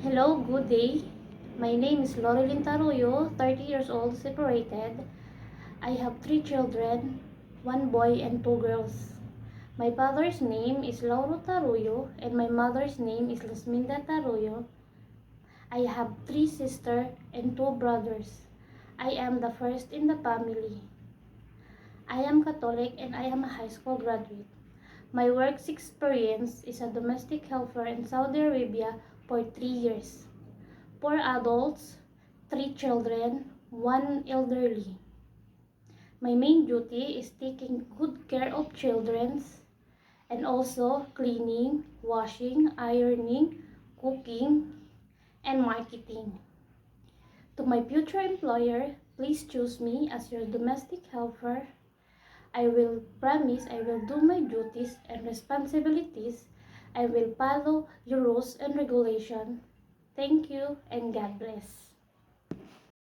Hello, good day. My name is Lorilyn Taruyo, 30 years old, separated. I have three children, one boy and two girls. My father's name is Lauro Taruyo and my mother's name is Lasminda Taruyo. I have three sisters and two brothers. I am the first in the family. I am Catholic and I am a high school graduate. My work experience is a domestic helper in Saudi Arabia for 3 years. 4 adults, 3 children, one elderly. My main duty is taking good care of children and also cleaning, washing, ironing, cooking, and marketing. To my future employer, please choose me as your domestic helper. I will promise I will do my duties and responsibilities. I will follow your rules and regulations. Thank you and God bless.